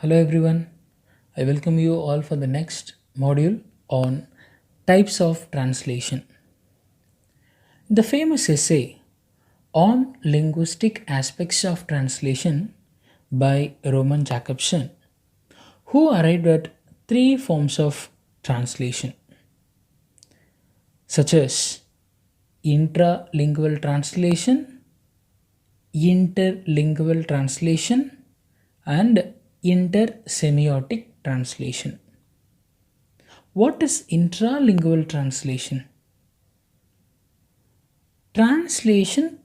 Hello everyone, I welcome you all for the next module on types of translation. The famous essay on linguistic aspects of translation by Roman Jakobson, who arrived at three forms of translation, such as intralingual translation, interlingual translation, and intersemiotic translation. What is intralingual translation? Translation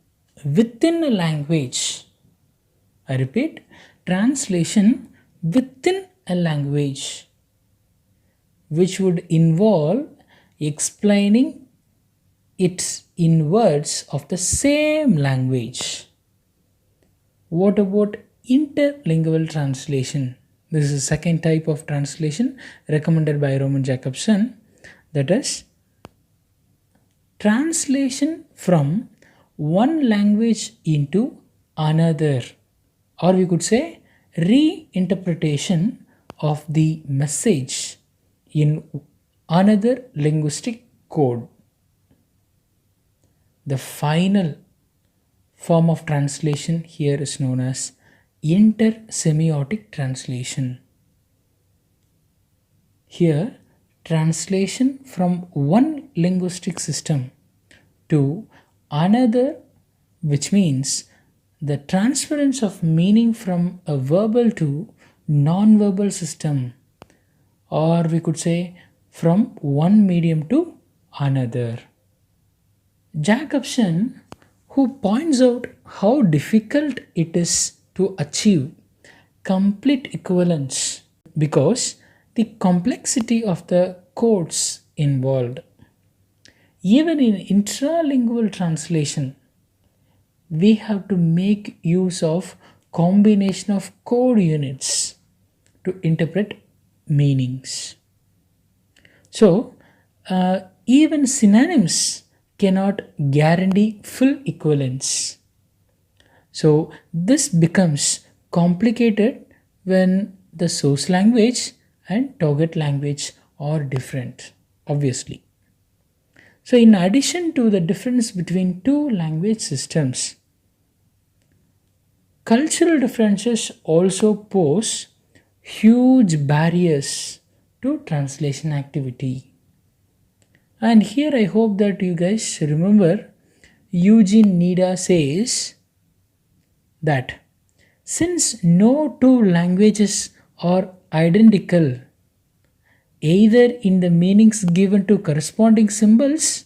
within a language. I repeat, translation within a language, which would involve explaining it in words of the same language. What about interlingual translation? This is the second type of translation recommended by Roman Jakobson, that is translation from one language into another, or we could say reinterpretation of the message in another linguistic code. The final form of translation here is known as intersemiotic translation. Here, translation from one linguistic system to another, which means the transference of meaning from a verbal to non-verbal system, or we could say from one medium to another. Jacobson, who points out how difficult it is to achieve complete equivalence because the complexity of the codes involved. Even in intralingual translation, we have to make use of combination of code units to interpret meanings. So, even synonyms cannot guarantee full equivalence. So, this becomes complicated when the source language and target language are different, obviously. So, in addition to the difference between two language systems, cultural differences also pose huge barriers to translation activity. And here I hope that you guys remember Eugene Nida says that since no two languages are identical, either in the meanings given to corresponding symbols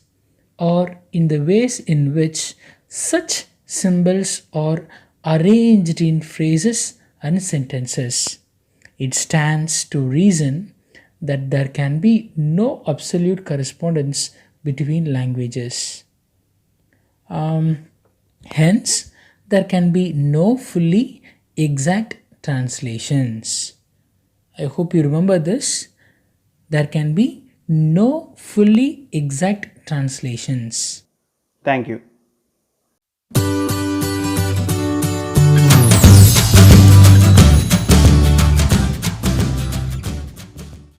or in the ways in which such symbols are arranged in phrases and sentences, it stands to reason that there can be no absolute correspondence between languages. Hence, there can be no fully exact translations. I hope you remember this. There can be no fully exact translations. Thank you.